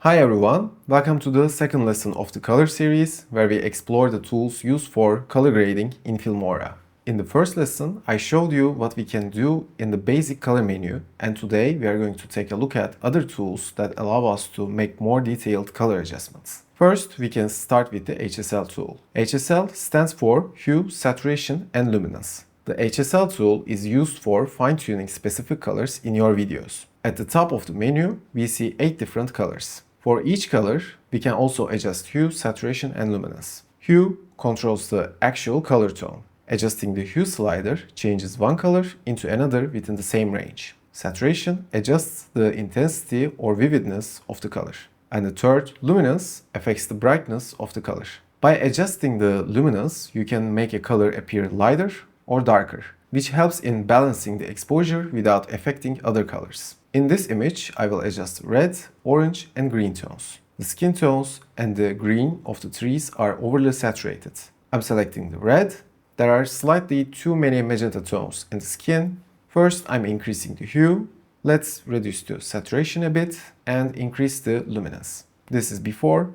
Hi everyone, welcome to the second lesson of the color series where we explore the tools used for color grading in Filmora. In the first lesson, I showed you what we can do in the basic color menu, and today we are going to take a look at other tools that allow us to make more detailed color adjustments. First, we can start with the HSL tool. HSL stands for Hue, Saturation and Luminance. The HSL tool is used for fine-tuning specific colors in your videos. At the top of the menu, we see 8 different colors. For each color, we can also adjust hue, saturation and luminance. Hue controls the actual color tone. Adjusting the hue slider changes one color into another within the same range. Saturation adjusts the intensity or vividness of the color. And the third, luminance, affects the brightness of the color. By adjusting the luminance, you can make a color appear lighter or darker, which helps in balancing the exposure without affecting other colors. In this image, I will adjust red, orange and green tones. The skin tones and the green of the trees are overly saturated. I'm selecting the red. There are slightly too many magenta tones in the skin. First, I'm increasing the hue. Let's reduce the saturation a bit and increase the luminance. This is before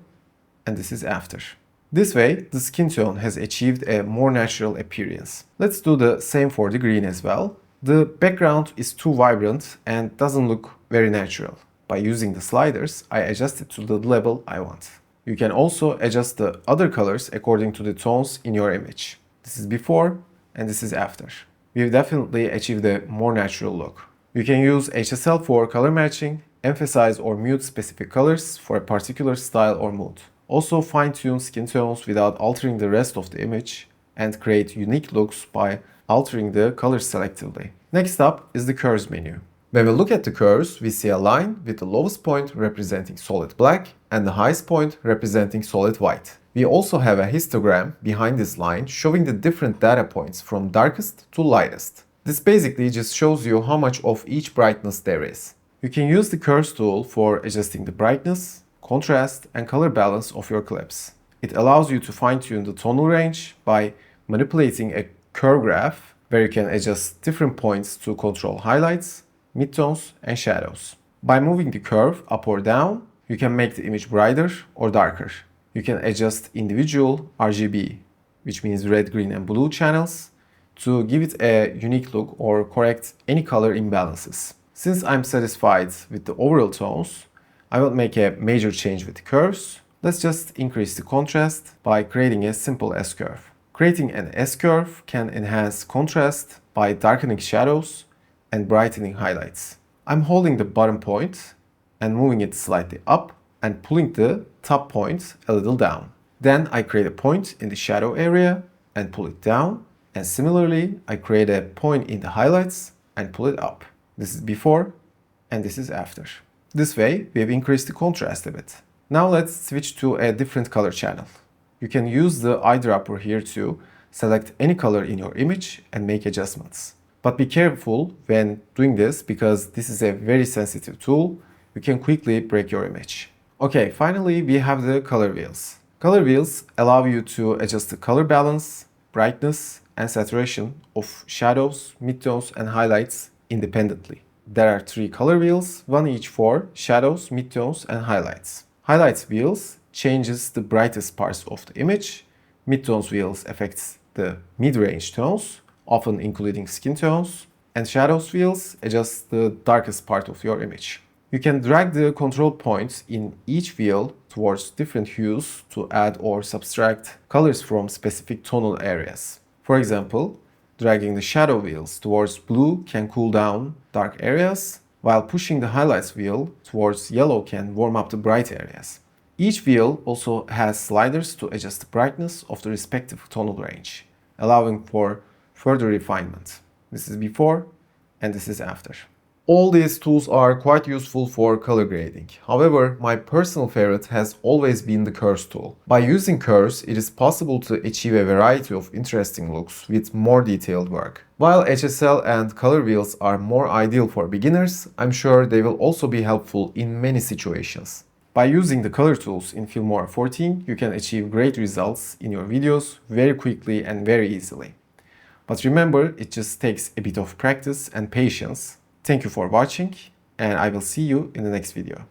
and this is after. This way, the skin tone has achieved a more natural appearance. Let's do the same for the green as well. The background is too vibrant and doesn't look very natural. By using the sliders, I adjust it to the level I want. You can also adjust the other colors according to the tones in your image. This is before and this is after. We've definitely achieved a more natural look. You can use HSL for color matching, emphasize or mute specific colors for a particular style or mood. Also fine-tune skin tones without altering the rest of the image and create unique looks by altering the colors selectively. Next up is the curves menu. When we look at the curves, we see a line with the lowest point representing solid black and the highest point representing solid white. We also have a histogram behind this line showing the different data points from darkest to lightest. This basically just shows you how much of each brightness there is. You can use the curves tool for adjusting the brightness, contrast and color balance of your clips. It allows you to fine-tune the tonal range by manipulating a curve graph where you can adjust different points to control highlights, midtones and shadows. By moving the curve up or down, you can make the image brighter or darker. You can adjust individual RGB, which means red, green and blue channels, to give it a unique look or correct any color imbalances. Since I'm satisfied with the overall tones, I will make a major change with the curves. Let's just increase the contrast by creating a simple S-curve. Creating an S-curve can enhance contrast by darkening shadows and brightening highlights. I'm holding the bottom point and moving it slightly up and pulling the top point a little down. Then I create a point in the shadow area and pull it down. And similarly, I create a point in the highlights and pull it up. This is before and this is after. This way, we have increased the contrast a bit. Now let's switch to a different color channel. You can use the eyedropper here to select any color in your image and make adjustments. But be careful when doing this because this is a very sensitive tool. You can quickly break your image. Okay, finally we have the color wheels. Color wheels allow you to adjust the color balance, brightness and saturation of shadows, midtones and highlights independently. There are 3 color wheels, one each for shadows, midtones and highlights. Highlights wheels changes the brightest parts of the image. Midtones wheels affects the mid-range tones, often including skin tones. And shadows wheels adjusts the darkest part of your image. You can drag the control points in each wheel towards different hues to add or subtract colors from specific tonal areas. For example, dragging the shadow wheels towards blue can cool down dark areas, while pushing the highlights wheel towards yellow can warm up the bright areas. Each wheel also has sliders to adjust the brightness of the respective tonal range, allowing for further refinement. This is before and this is after. All these tools are quite useful for color grading. However, my personal favorite has always been the curves tool. By using curves, it is possible to achieve a variety of interesting looks with more detailed work. While HSL and color wheels are more ideal for beginners, I'm sure they will also be helpful in many situations. By using the color tools in Filmora 14, you can achieve great results in your videos very quickly and very easily. But remember, it just takes a bit of practice and patience. Thank you for watching, and I will see you in the next video.